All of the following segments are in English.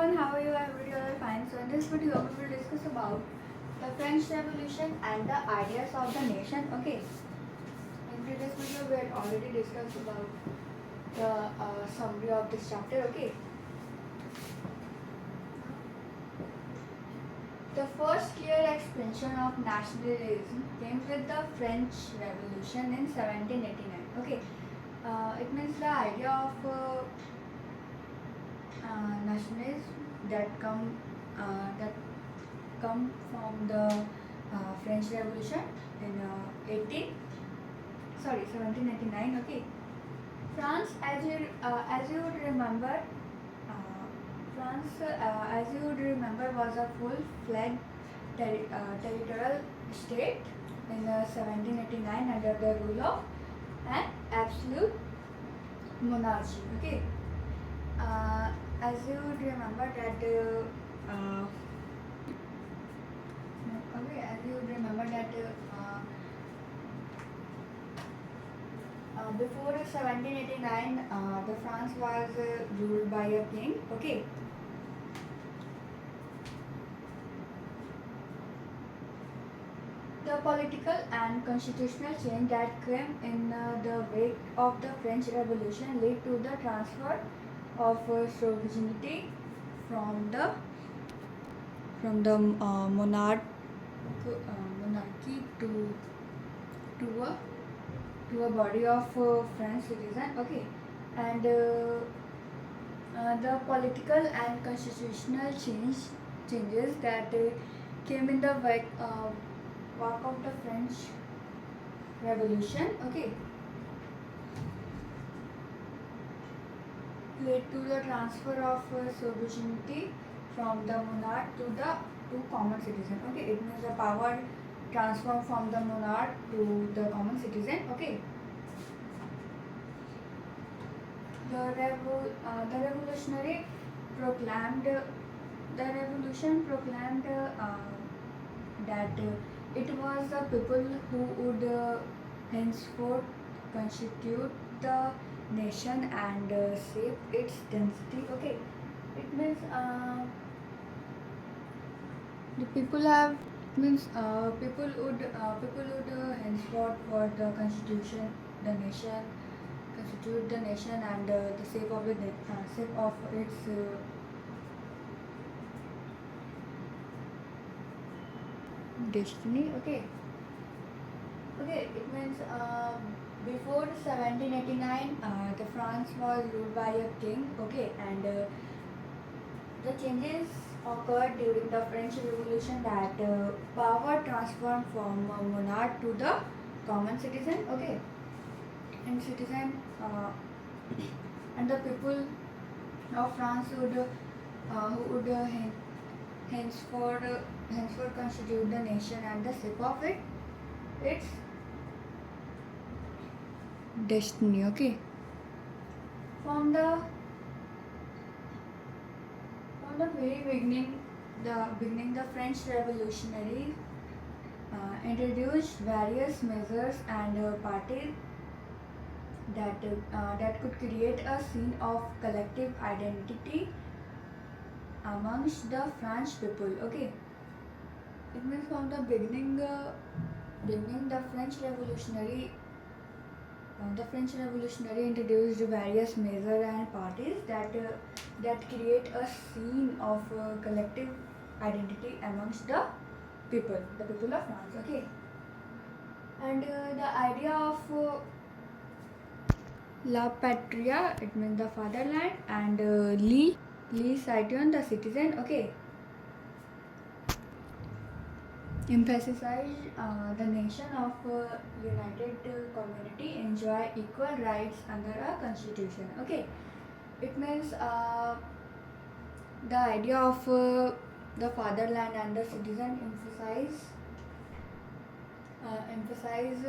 everyone, how are you? I hope you are fine. So in this video, we will discuss about the French Revolution and the ideas of the nation. Okay. In previous video, we had already discussed about the summary of this chapter. Okay. The first clear expansion of nationalism came with the French Revolution in 1789. Okay. It means the idea of nationalism that come from the French Revolution in 1789. Okay, France, as you would remember, as you would remember, was a full-fledged territorial state in 1789 under the rule of an absolute monarchy. Okay. As you would remember that before 1789 the France was ruled by a king. Okay. The political and constitutional change that came in the wake of the French Revolution led to the transfer of sovereignty from the monarchy to a body of French citizen. Okay, and the political and constitutional changes that came in the wake of the French Revolution. Okay, led to the transfer of sovereignty from the monarch to common citizen. Okay, it means the power transfer from the monarch to the common citizen. Okay, the revolutionary proclaimed the revolution proclaimed that it was the people who would henceforth constitute the nation and shape its density. Okay, it means the people have means people would henceforth for the constitution the nation constitute the nation and the shape of shape of its destiny. Okay. Okay, it means before 1789, the France was ruled by a king. Okay, and the changes occurred during the French Revolution that power transferred from monarch to the common citizen. Okay, and and the people of France who would henceforth constitute the nation and the shape of its destiny. Okay, from the very beginning, the French Revolutionary introduced various measures and parties that could create a scene of collective identity amongst the French people. Okay, it means from the beginning, the French Revolutionary introduced various measures and parties that create a scene of collective identity amongst the people of France. Okay, and the idea of La Patria, it means the fatherland, and Lee Citoyen, the citizen. Okay, emphasize the nation of united community enjoy equal rights under a constitution. Okay, it means the idea of the fatherland and the citizen emphasize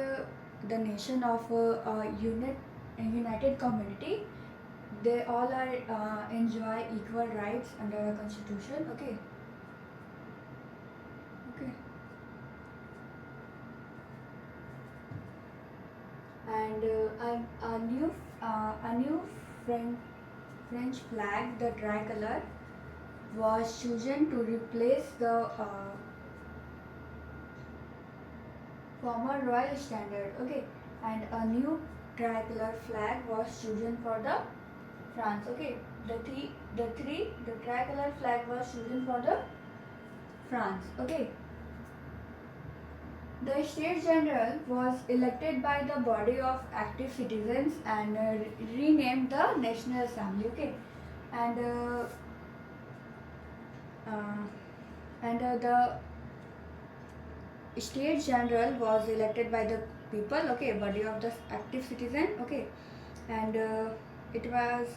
the nation of a united community. They all are enjoy equal rights under a constitution. Okay. And a new French flag, the tricolor, was chosen to replace the former royal standard. Okay, and a new tricolor flag was chosen for the France. Okay, the tricolor flag was chosen for the France. Okay, the States General was elected by the body of active citizens and renamed the National Assembly. Okay, and uh, the State General was elected by the people. Okay, body of the active citizen. Okay, and it was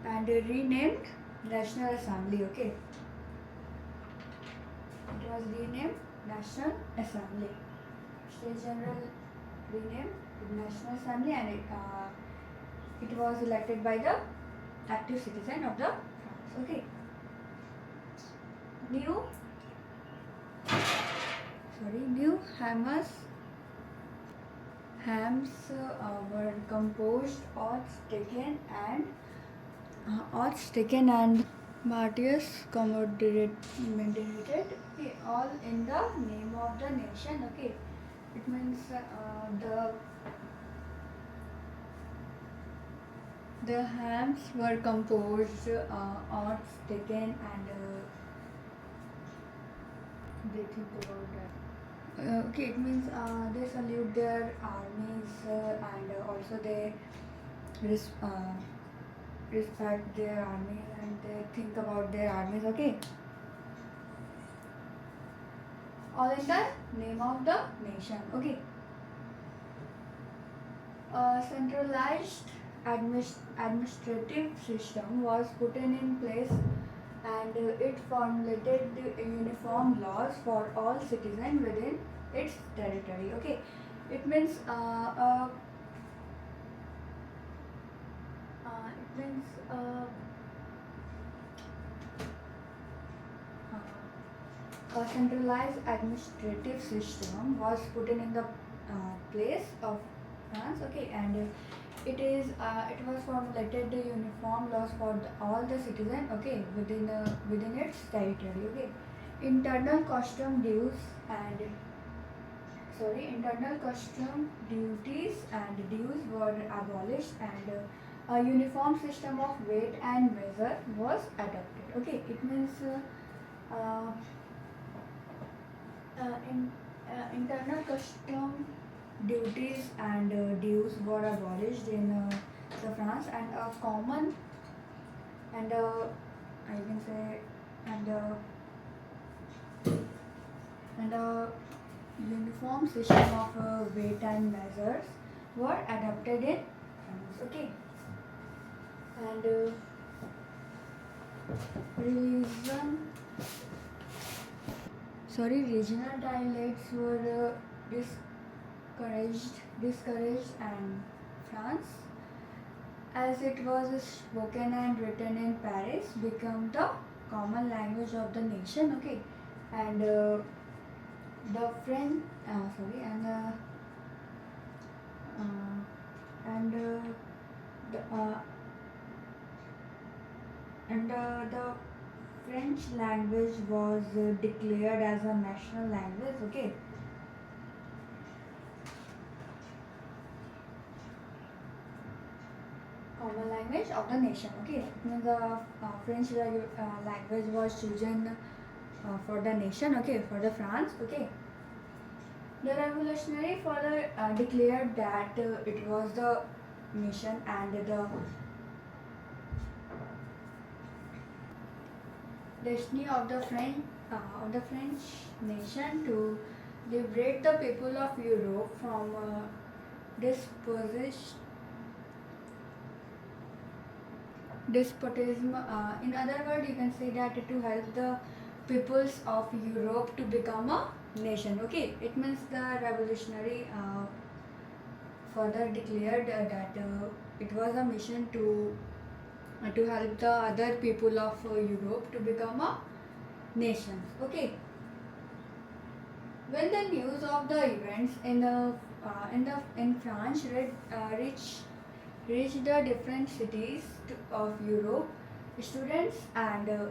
and renamed National Assembly. Okay, it was renamed National Assembly. State General renamed National Assembly, and it was elected by the active citizen of the France. Okay, new hams were composed odds taken and martyrs commemorated, okay, all in the name of the nation. Okay, it means the hams were composed, odds taken, and they think about that. Okay, it means they salute their armies and also they res- uh, respect their armies and they think about their armies. Okay, all in the name of the nation. Okay, a centralized administrative system was put in place and it formulated the uniform laws for all citizens within its territory. Okay, it means it means a centralized administrative system was put in the place of France. Okay, and it was formulated the uniform laws for all the citizens. Okay, within its territory. Okay, internal custom dues and internal custom duties and dues were abolished and a uniform system of weight and measure was adopted. Okay, it means uh, internal custom duties and dues were abolished in the France and a common and I can say and a uniform system of weight and measures were adopted in France. Okay, and religion regional dialects were discouraged and France, as it was spoken and written in Paris, became the common language of the nation. Okay, and the French and the French language was declared as a national language. Okay, common language of the nation. Okay, the French language was chosen for the nation. Okay, for the France. Okay, the revolutionary further declared that it was the mission and the destiny of the French nation to liberate the people of Europe from despotism. In other words, you can say that to help the peoples of Europe to become a nation. Okay, it means the revolutionary further declared that it was a mission to help the other people of Europe to become a nation. Okay, when the news of the events in France reached the different cities of Europe, Students and the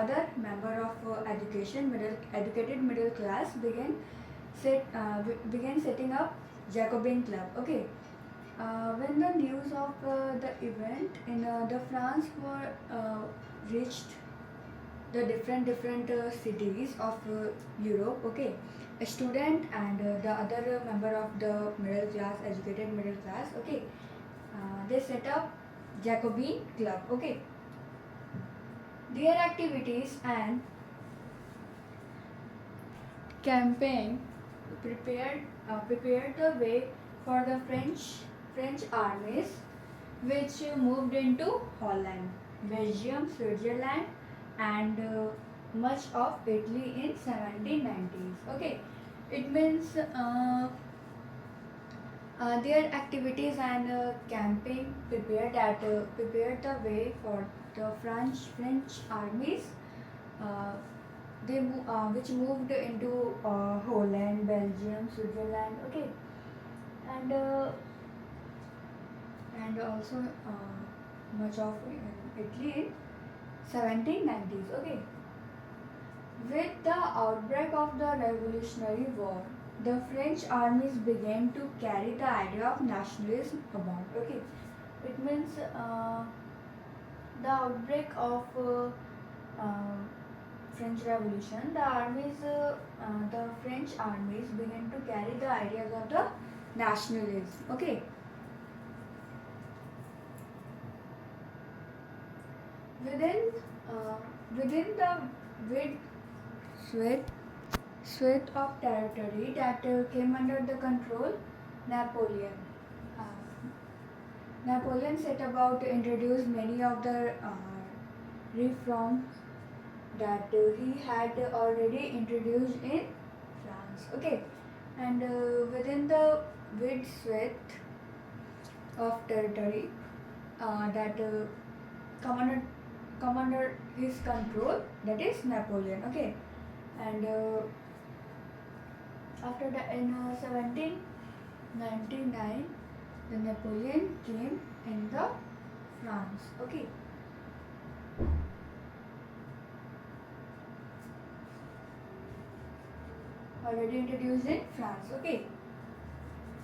other member of educated middle class began setting up Jacobin Club. Okay, when the news of the event in the France were reached the different cities of Europe. Okay, a student and the other member of the educated middle class. Okay, they set up Jacobin Club. Okay, their activities and campaign prepared the way for the French armies, which moved into Holland, Belgium, Switzerland, and much of Italy in 1790s. Okay, it means their activities and campaign prepared the way for the French armies. Uh, which moved into Holland, Belgium, Switzerland. Okay, and also much of Italy in 1790s. Okay, with the outbreak of the Revolutionary War, the French armies began to carry the idea of nationalism about. Okay, it means the outbreak of French Revolution, the French armies began to carry the ideas of the nationalism. Okay. Within within the wide sweep sweep of territory that came under the control Napoleon. Uh, Napoleon set about to introduce many of the reforms that he had already introduced in France. Okay, and within the wide sweep of territory that come under come under his control, that is Napoleon. Okay, and after that in 1799, the Napoleon came in the France. Okay. Already introduced in France. Okay.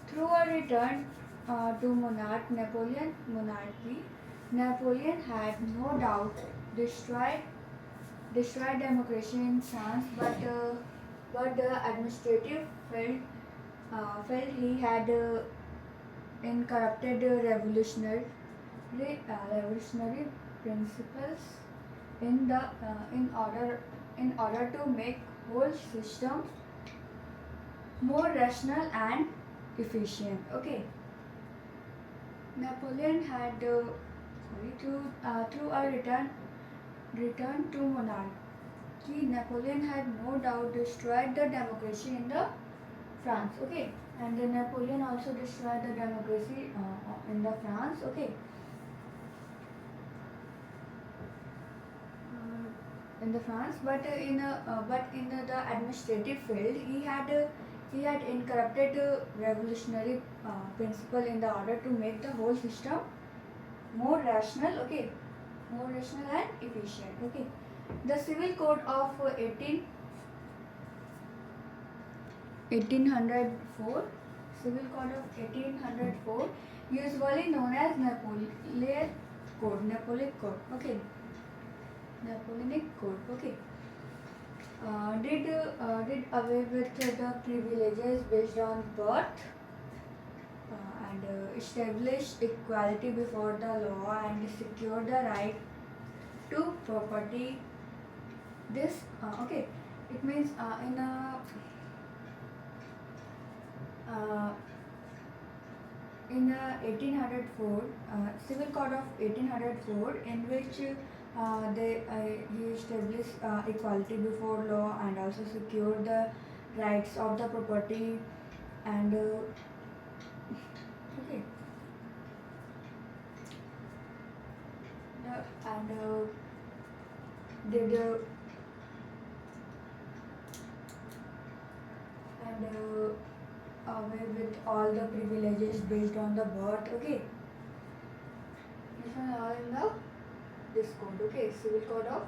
Through a return to monarchy, Napoleon had no doubt destroyed democracy in France, but the administrative felt he had incorrupted revolutionary principles in order to make whole system more rational and efficient. Okay. Napoleon had through a return to monarchy, Napoleon had no doubt destroyed the democracy in the France. Okay, and then Napoleon also destroyed the democracy in the France. Okay. In the France, but in the administrative field, he had incorrupted revolutionary principle in the order to make the whole system more rational. Okay, more rational and efficient. Okay, the civil code of 1804, civil code of 1804, usually known as Napoleonic Code. Okay, Napoleonic Code. Okay. Did away with the privileges based on birth and establish equality before the law and secure the right to property. This okay, it means in 1804 civil code of 1804, in which he established equality before law and also secured the rights of the property and okay and did and away with all the privileges based on the birth. Okay, this one all in the this code. Okay, Civil Code of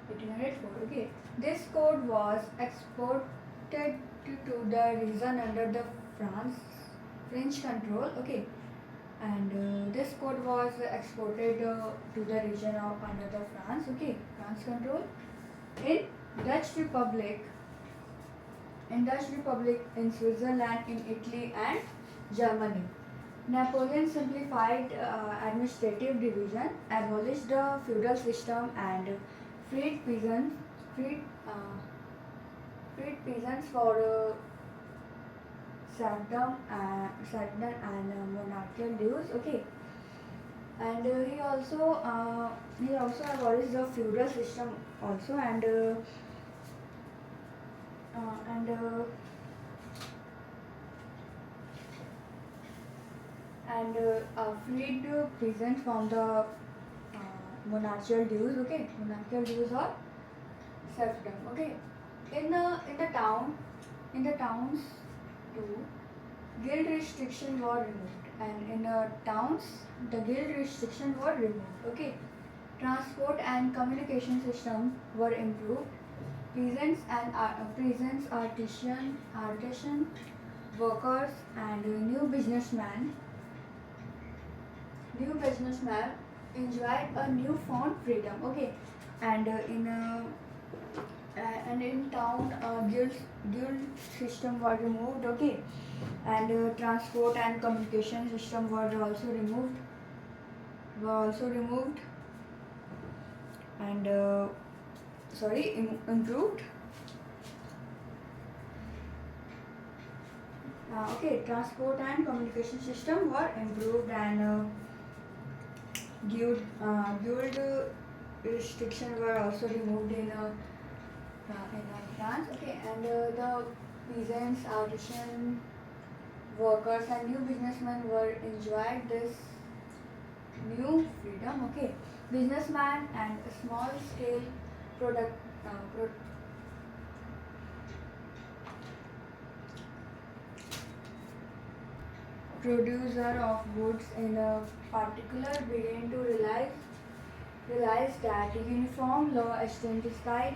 1804. Okay, this code was exported to the region under the French control. Okay, and this code was exported to the region of under the France. Okay, France control. In Dutch Republic, in Switzerland, in Italy and Germany. Napoleon simplified administrative division, abolished the feudal system, and freed peasants, freed, uh, freed peasants for serfdom and monarchical dues. Okay, and he also abolished the feudal system also, and freed peasants from the monarchical dues. Okay, monarchical dues or serfdom. Okay, in the towns too, guild restriction were removed, and in towns the guild restriction were removed. Okay, transport and communication system were improved. Peasants, artisan workers, and new businessman enjoyed a newfound freedom. Okay, and in town, guild system were removed. Okay, and transport and communication system were also removed. And improved. Okay, transport and communication system were improved, and guild restriction were also removed in France. Okay, and the peasants, artisan workers, and new businessmen were enjoyed this new freedom. Okay, businessman and small scale product producer of goods in a particular began to realize that uniform law identified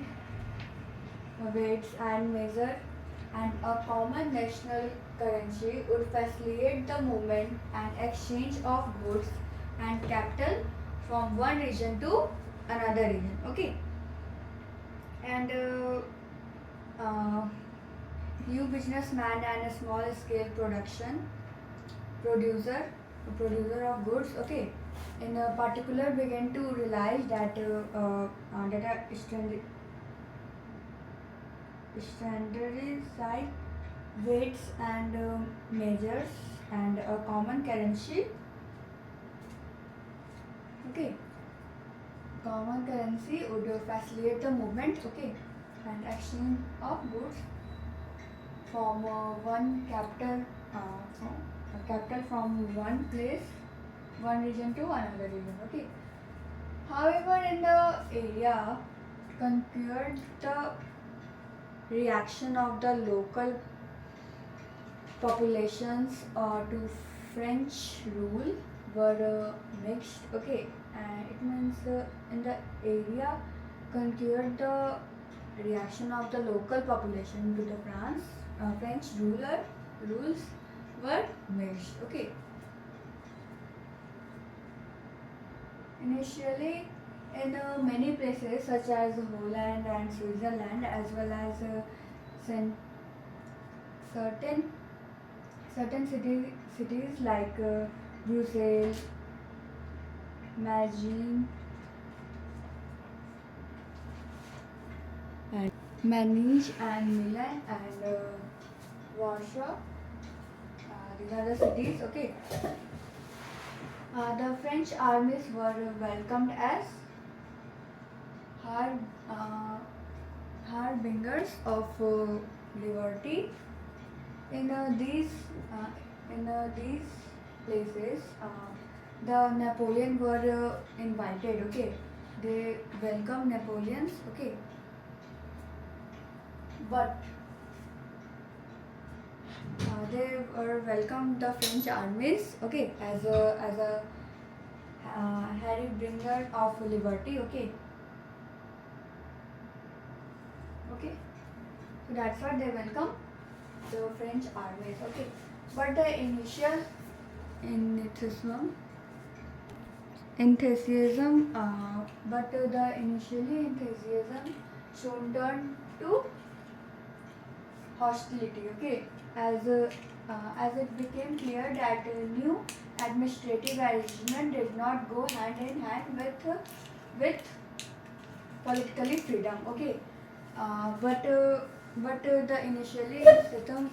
weights and measure and a common national currency would facilitate the movement and exchange of goods and capital from one region to another region. Okay, and new businessman and a small scale producer of goods. Okay, in a particular began to realize that standardized weights and measures and a common currency. Okay, common currency would facilitate the movement. Okay, and exchange of goods from one capital from one place, one region to another region. Okay, however, in the area conquered, the reaction of the local populations to French rule were mixed. Okay, and it means in the area conquered, the reaction of the local population to the French rules were mixed. Okay, initially in many places such as Holland and Switzerland, as well as certain cities like Brussels, Magin, and Manich and Milan and Warsaw. These are the cities. Okay. The French armies were welcomed as harbingers of liberty. In these places, the Napoleon were invited. Okay, they welcomed Napoleons. Okay, but they were welcomed the French armies. Okay, as a Harry bringer of liberty. Okay. Okay. So that's what they welcome the French armies. Okay. But the initial enthusiasm soon turned to hostility. Okay, as it became clear that new administrative arrangement did not go hand in hand with politically freedom. Okay, but the initially system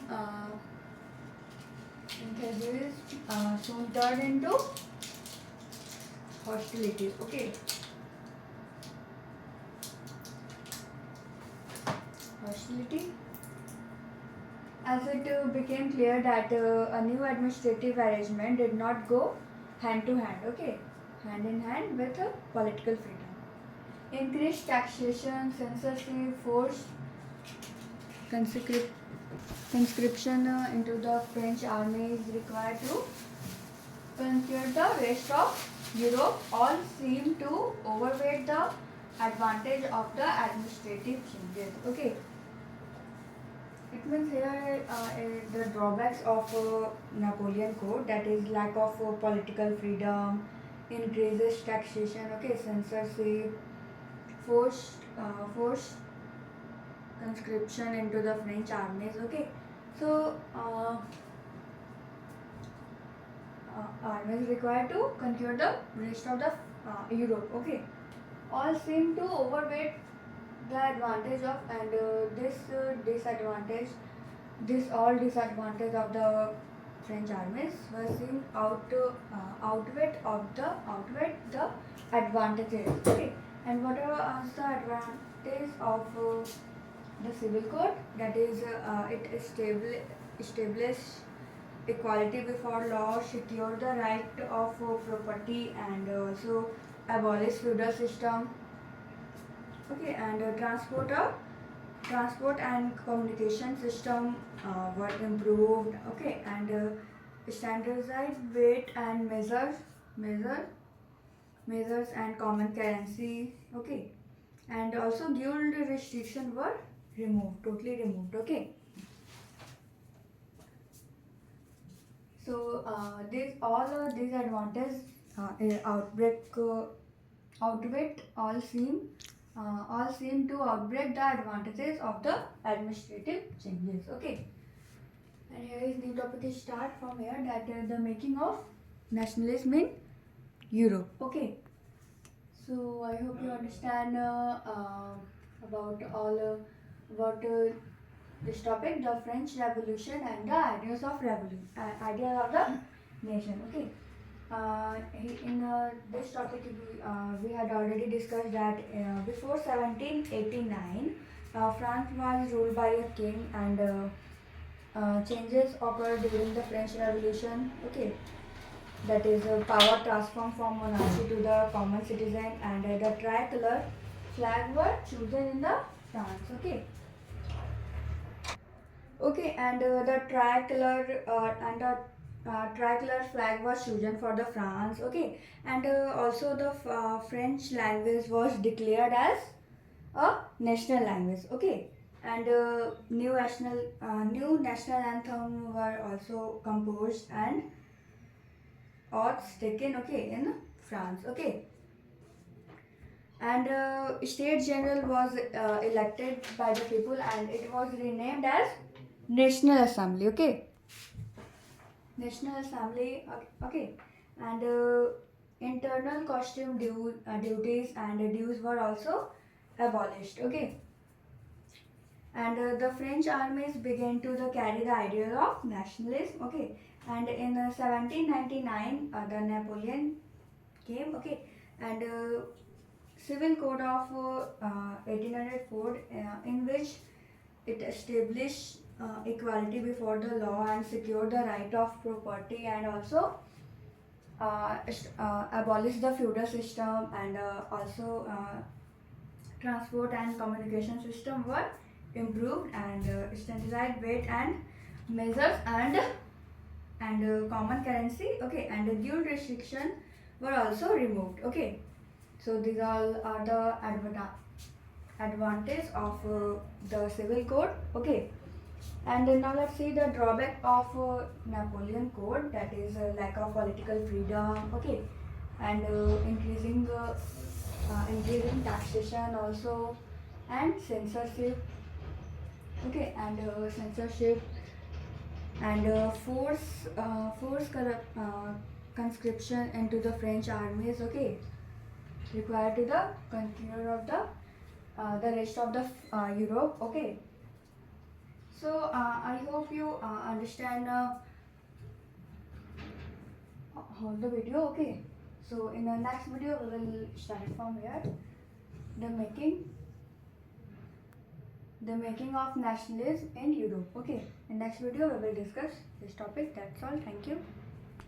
enthusiasm soon turned into hostility. Okay, hostility. As it became clear that a new administrative arrangement did not go hand to hand, okay, hand in hand with political freedom. Increased taxation, censorship, forced conscription into the French army is required to conquer the rest of Europe all seem to overweight the advantage of the administrative changes. Okay. It means here the drawbacks of Napoleon Code, that is lack of political freedom, increases taxation, okay, censorship, forced conscription into the French armies, okay. So armies required to conquer the rest of the Europe, okay. All seem to overweight the advantage of and this all disadvantage of the French armies were seen outweigh the advantages. Okay, and what are the advantages of the civil code? That is, it established equality before law, secure the right of property, and also abolish feudal system. Okay, and transport and communication system were improved. Okay, and standardized weight and measures and common currency. Okay, and also guild restriction were totally removed. Okay, so these advantages outweigh all seem to outbreak the advantages of the administrative changes. Okay, and here is new topic is start from here, that the making of nationalism in Europe. Okay, so I hope you understand about this topic, the French Revolution and the ideas of ideas of the nation. Okay. In this topic, we had already discussed that before 1789, France was ruled by a king, and changes occurred during the French Revolution. Okay, that is power transformed from monarchy to the common citizen, and the tricolor flag were chosen in the France. Okay. Okay, and the tricolor flag was chosen for the France. Okay, and also the French language was declared as a national language. Okay, and new national anthem were also composed and oaths taken. Okay, in France. Okay, and state general was elected by the people, and it was renamed as National Assembly. Okay, National Assembly. Okay, and internal costume duties and dues were also abolished. Okay, and the French armies began to carry the idea of nationalism. Okay, and in 1799 the Napoleon came. Okay, and civil code of 1804 in which it established equality before the law and secured the right of property, and also abolish the feudal system, and also transport and communication system were improved, and standardized weight and measures, and common currency. Okay, and the guild restriction were also removed. Okay, so these all are the advantage of the civil code. Okay, and now let's see the drawback of Napoleon code, that is lack of political freedom. Okay, and increasing taxation also, and censorship. Okay, and censorship and conscription into the French armies. Okay, required to the conqueror of the rest of the Europe. Okay, so I hope you understand all the video. Okay, so in the next video we will start from here, the making of nationalism in Europe. Okay, in next video we will discuss this topic. That's all. Thank you.